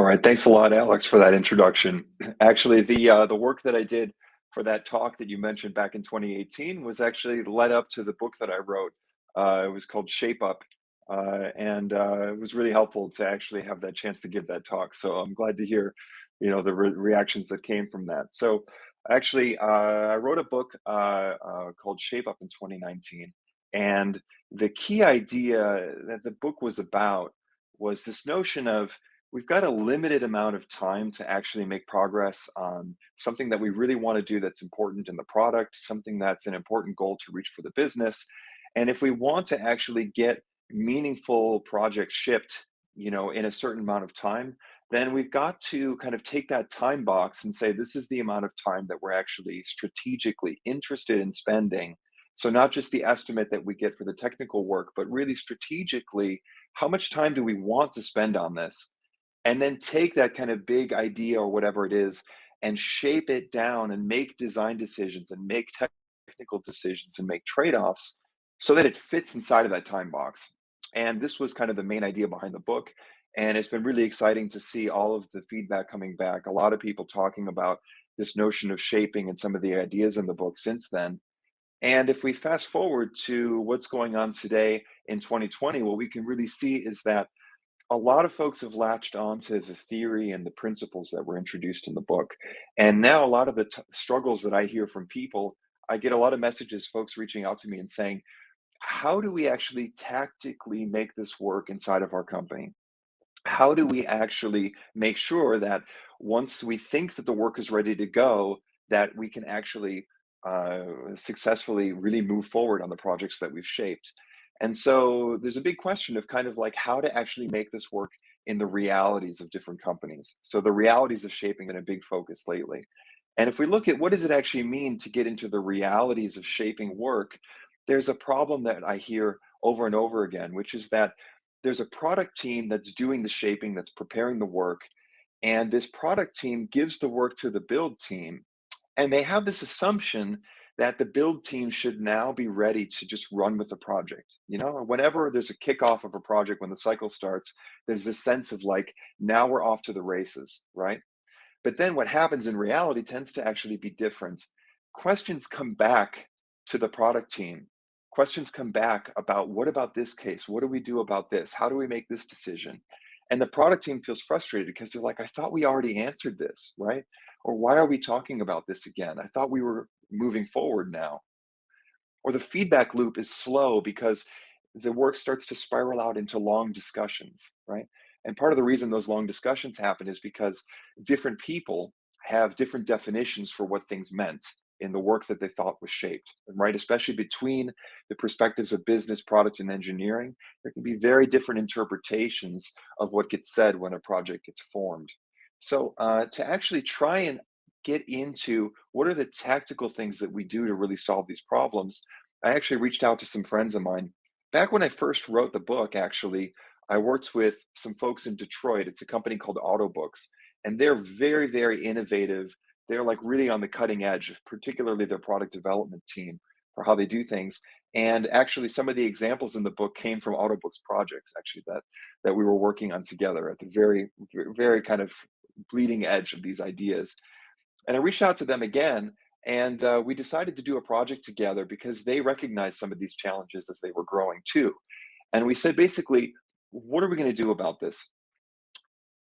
right, thanks a lot, Alex, for that introduction. Actually, the work that I did for that talk that you mentioned back in 2018 was actually led up to the book that I wrote. It was called Shape Up, and it was really helpful to actually have that chance to give that talk. So I'm glad to hear, the reactions that came from that. So actually, I wrote a book called Shape Up in 2019, and the key idea that the book was about was this notion of we've got a limited amount of time to actually make progress on something that we really want to do that's important in the product, something that's an important goal to reach for the business. And if we want to actually get meaningful projects shipped, in a certain amount of time, then we've got to kind of take that time box and say, this is the amount of time that we're actually strategically interested in spending. So not just the estimate that we get for the technical work, but really strategically, how much time do we want to spend on this? And then take that kind of big idea or whatever it is and shape it down and make design decisions and make technical decisions and make trade-offs so that it fits inside of that time box. And this was kind of the main idea behind the book. And it's been really exciting to see all of the feedback coming back. A lot of people talking about this notion of shaping and some of the ideas in the book since then. And if we fast forward to what's going on today in 2020, what we can really see is that a lot of folks have latched on to the theory and the principles that were introduced in the book. And now a lot of the struggles that I hear from people, I get a lot of messages, folks reaching out to me and saying, how do we actually tactically make this work inside of our company? How do we actually make sure that once we think that the work is ready to go, that we can actually successfully really move forward on the projects that we've shaped? And so there's a big question of kind of like how to actually make this work in the realities of different companies. So the realities of shaping have been a big focus lately. And if we look at what does it actually mean to get into the realities of shaping work, there's a problem that I hear over and over again, which is that there's a product team that's doing the shaping, that's preparing the work, and this product team gives the work to the build team. And they have this assumption that the build team should now be ready to just run with the project. Whenever there's a kickoff of a project, when the cycle starts, there's this sense of like, now we're off to the races, right? But then what happens in reality tends to actually be different. Questions come back to the product team. Questions come back about what about this case? What do we do about this? How do we make this decision? And the product team feels frustrated because they're like, I thought we already answered this, right? Or why are we talking about this again? I thought we were moving forward now. Or the feedback loop is slow because the work starts to spiral out into long discussions, right? And part of the reason those long discussions happen is because different people have different definitions for what things meant in the work that they thought was shaped, right? Especially between the perspectives of business, product, and engineering, there can be very different interpretations of what gets said when a project gets formed. So to actually try and get into what are the tactical things that we do to really solve these problems, I actually reached out to some friends of mine. Back when I first wrote the book, actually, I worked with some folks in Detroit. It's a company called Autobooks, and they're very, very innovative. They're like really on the cutting edge, particularly their product development team for how they do things. And actually, some of the examples in the book came from Autobooks projects, actually, that we were working on together at the very, very kind of bleeding edge of these ideas. And I reached out to them again, and we decided to do a project together because they recognized some of these challenges as they were growing too. And we said, basically, what are we going to do about this?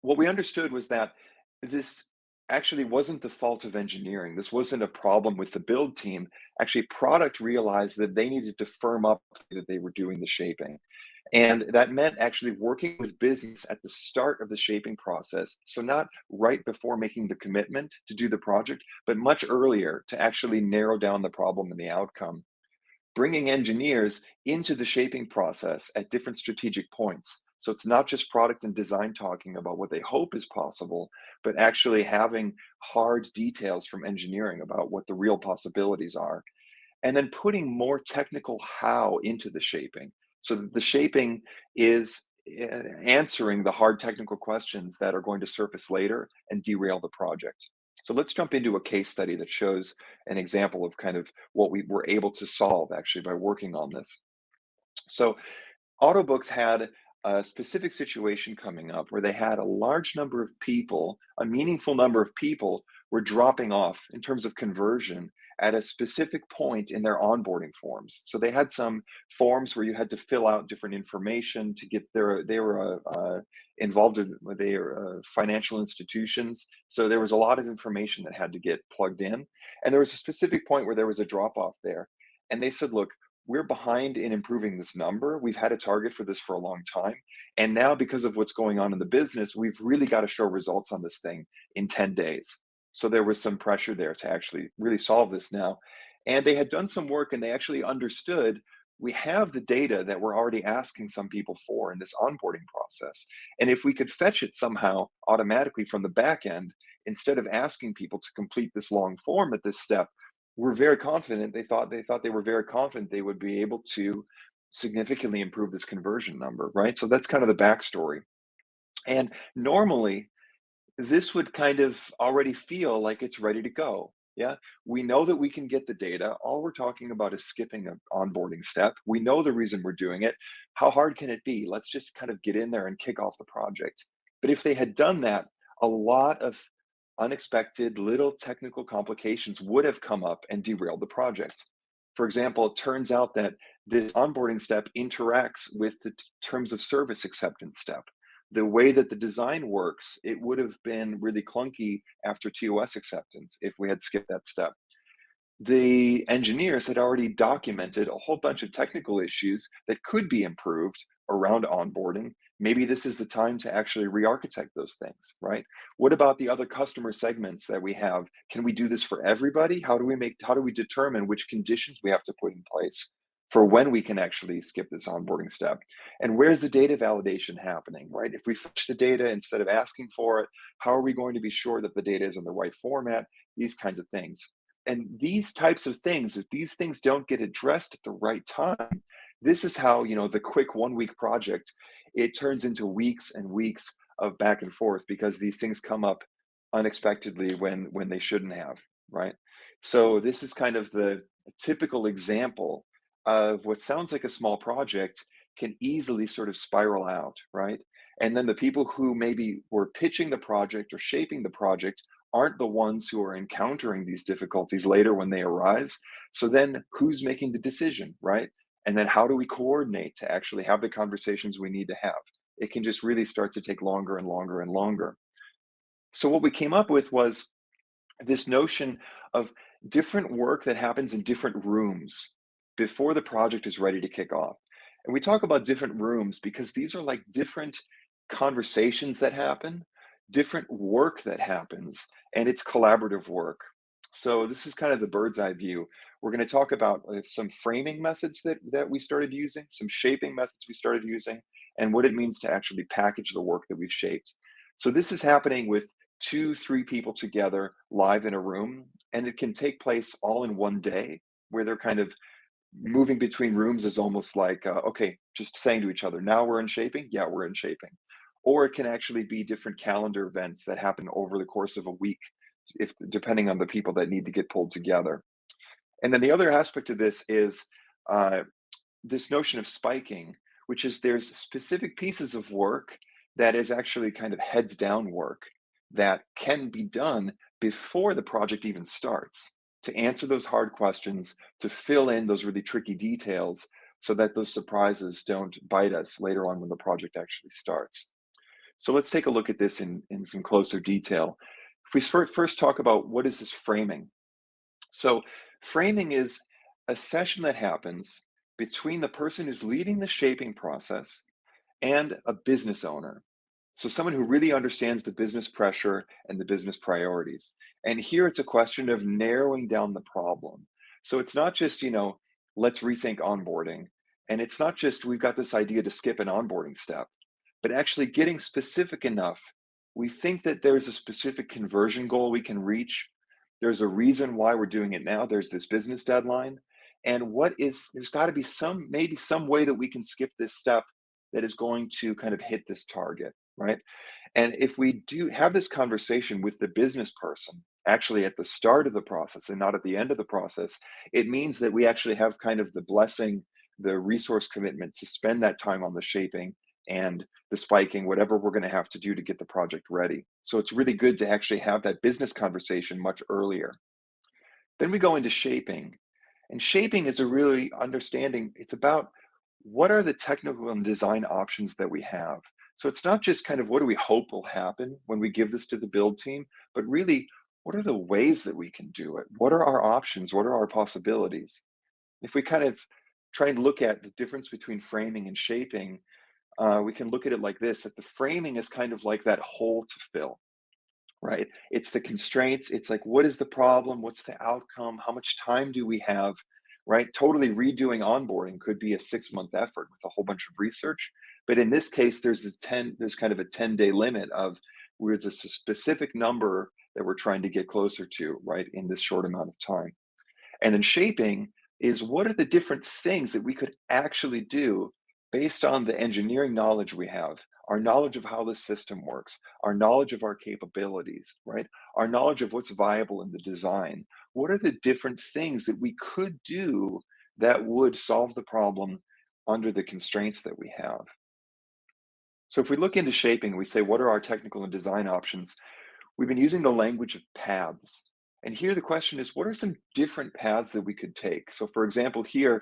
What we understood was that this actually wasn't the fault of engineering. This wasn't a problem with the build team. Actually, product realized that they needed to firm up that they were doing the shaping. And that meant actually working with business at the start of the shaping process. So, not right before making the commitment to do the project, but much earlier to actually narrow down the problem and the outcome. Bringing engineers into the shaping process at different strategic points. So it's not just product and design talking about what they hope is possible, but actually having hard details from engineering about what the real possibilities are. And then putting more technical how into the shaping so that the shaping is answering the hard technical questions that are going to surface later and derail the project. So let's jump into a case study that shows an example of kind of what we were able to solve actually by working on this. So Autobooks had a specific situation coming up where they had a large number of people, a meaningful number of people were dropping off in terms of conversion at a specific point in their onboarding forms. So they had some forms where you had to fill out different information to get their, they were involved in, they are financial institutions. So there was a lot of information that had to get plugged in. And there was a specific point where there was a drop off there. And they said, look, we're behind in improving this number. We've had a target for this for a long time. And now, because of what's going on in the business, we've really got to show results on this thing in 10 days. So there was some pressure there to actually really solve this now. And they had done some work and they actually understood we have the data that we're already asking some people for in this onboarding process. And if we could fetch it somehow automatically from the back end, instead of asking people to complete this long form at this step, we're very confident. They thought they were very confident they would be able to significantly improve this conversion number, right? So that's kind of the backstory. And normally, this would kind of already feel like it's ready to go. Yeah, we know that we can get the data. All we're talking about is skipping an onboarding step. We know the reason we're doing it. How hard can it be? Let's just kind of get in there and kick off the project. But if they had done that, a lot of unexpected little technical complications would have come up and derailed the project. For example, it turns out that this onboarding step interacts with the terms of service acceptance step. The way that the design works, it would have been really clunky after TOS acceptance if we had skipped that step. The engineers had already documented a whole bunch of technical issues that could be improved around onboarding. Maybe this is the time to actually re-architect those things, right? What about the other customer segments that we have? Can we do this for everybody? How do we determine which conditions we have to put in place for when we can actually skip this onboarding step? And where's the data validation happening, right? If we fetch the data instead of asking for it, how are we going to be sure that the data is in the right format? These kinds of things. And these types of things, if these things don't get addressed at the right time, this is how, the quick 1 week project, it turns into weeks and weeks of back and forth because these things come up unexpectedly when they shouldn't have, right? So this is kind of the typical example of what sounds like a small project can easily sort of spiral out, right? And then the people who maybe were pitching the project or shaping the project aren't the ones who are encountering these difficulties later when they arise. So then who's making the decision, right? And then how do we coordinate to actually have the conversations we need to have? It can just really start to take longer and longer and longer. So what we came up with was this notion of different work that happens in different rooms before the project is ready to kick off. And we talk about different rooms because these are like different conversations that happen, different work that happens, and it's collaborative work. So this is kind of the bird's eye view. We're going to talk about some framing methods that we started using, some shaping methods we started using, and what it means to actually package the work that we've shaped. So this is happening with 2, 3 people together live in a room, and it can take place all in one day where they're kind of moving between rooms is almost like, okay, just saying to each other, now we're in shaping. Yeah, we're in shaping. Or it can actually be different calendar events that happen over the course of a week, if depending on the people that need to get pulled together. And then the other aspect of this is uh, this notion of spiking, which is there's specific pieces of work that is actually kind of heads down work that can be done before the project even starts to answer those hard questions, to fill in those really tricky details so that those surprises don't bite us later on when the project actually starts. So let's take a look at this in some closer detail. If we first talk about what is this framing? So, framing is a session that happens between the person who's leading the shaping process and a business owner. So, someone who really understands the business pressure and the business priorities. And here it's a question of narrowing down the problem. So, it's not just, let's rethink onboarding. And it's not just we've got this idea to skip an onboarding step, but actually getting specific enough. We think that there's a specific conversion goal we can reach. There's a reason why we're doing it now. There's this business deadline. And there's got to be maybe some way that we can skip this step that is going to kind of hit this target, right? And if we do have this conversation with the business person, actually at the start of the process and not at the end of the process, it means that we actually have kind of the blessing, the resource commitment to spend that time on the shaping and the spiking, whatever we're going to have to do to get the project ready. So it's really good to actually have that business conversation much earlier. Then we go into shaping. And shaping is a really understanding, it's about what are the technical and design options that we have. So it's not just kind of what do we hope will happen when we give this to the build team, but really what are the ways that we can do it? What are our options? What are our possibilities? If we kind of try and look at the difference between framing and shaping, we can look at it like this, that the framing is kind of like that hole to fill, right? It's the constraints. It's like, what is the problem? What's the outcome? How much time do we have, right? Totally redoing onboarding could be a 6-month effort with a whole bunch of research. But in this case, there's kind of a 10-day limit of where there's a specific number that we're trying to get closer to, right, in this short amount of time. And then shaping is what are the different things that we could actually do based on the engineering knowledge we have, our knowledge of how the system works, our knowledge of our capabilities, right? Our knowledge of what's viable in the design. What are the different things that we could do that would solve the problem under the constraints that we have? So if we look into shaping, we say, what are our technical and design options? We've been using the language of paths. And here the question is, what are some different paths that we could take? So for example, here,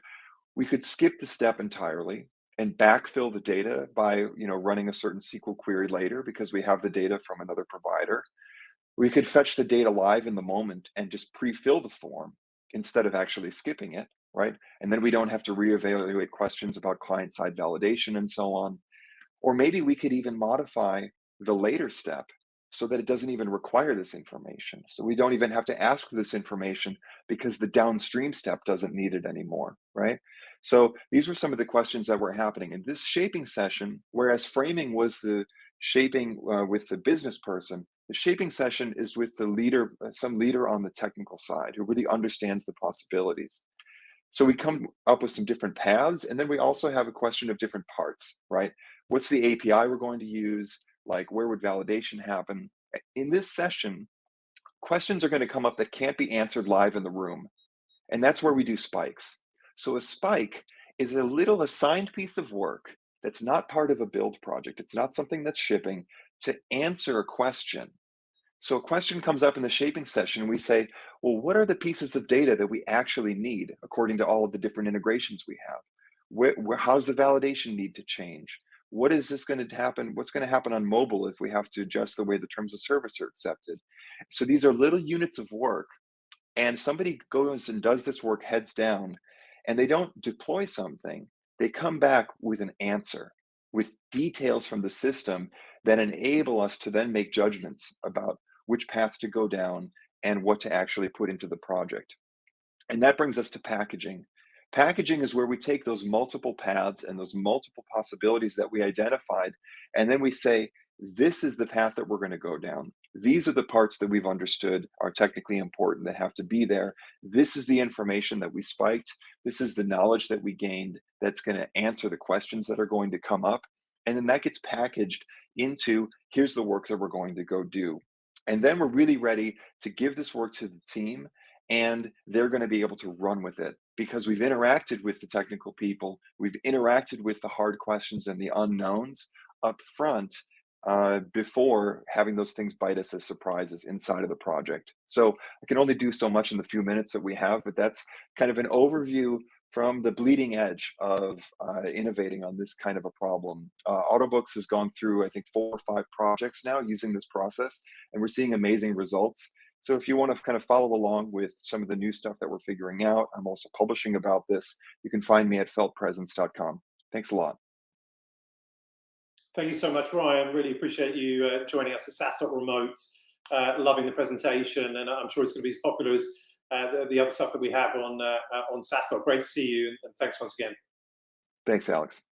we could skip the step entirely and backfill the data by, running a certain SQL query later because we have the data from another provider. We could fetch the data live in the moment and just pre-fill the form instead of actually skipping it, right? And then we don't have to reevaluate questions about client-side validation and so on. Or maybe we could even modify the later step so that it doesn't even require this information. So we don't even have to ask for this information because the downstream step doesn't need it anymore, right? So these were some of the questions that were happening in this shaping session, whereas framing was the shaping with the business person. The shaping session is with the leader, some leader on the technical side who really understands the possibilities. So we come up with some different paths, and then we also have a question of different parts, right? What's the API we're going to use? Like, where would validation happen? In this session, questions are going to come up that can't be answered live in the room. And that's where we do spikes. So a spike is a little assigned piece of work that's not part of a build project. It's not something that's shipping to answer a question. So a question comes up in the shaping session, and we say, well, what are the pieces of data that we actually need according to all of the different integrations we have? How's the validation need to change? What is this going to happen? What's going to happen on mobile if we have to adjust the way the terms of service are accepted? So these are little units of work, and somebody goes and does this work heads down, and they don't deploy something. They come back with an answer, with details from the system that enable us to then make judgments about which path to go down and what to actually put into the project. And that brings us to packaging. Packaging is where we take those multiple paths and those multiple possibilities that we identified, and then we say, this is the path that we're going to go down. These are the parts that we've understood are technically important that have to be there. This is the information that we spiked. This is the knowledge that we gained that's going to answer the questions that are going to come up. And then that gets packaged into, here's the work that we're going to go do. And then we're really ready to give this work to the team, and they're going to be able to run with it because we've interacted with the technical people, we've interacted with the hard questions and the unknowns up front before having those things bite us as surprises inside of the project. So I can only do so much in the few minutes that we have, but that's kind of an overview from the bleeding edge of innovating on this kind of a problem. Autobooks has gone through, I think, 4 or 5 projects now using this process, and we're seeing amazing results. So if you want to kind of follow along with some of the new stuff that we're figuring out, I'm also publishing about this. You can find me at feltpresence.com. Thanks a lot. Thank you so much, Ryan. Really appreciate you joining us at SaaStock Remote. Loving the presentation, and I'm sure it's going to be as popular as the other stuff that we have on SaaStock. Great to see you, and thanks once again. Thanks, Alex.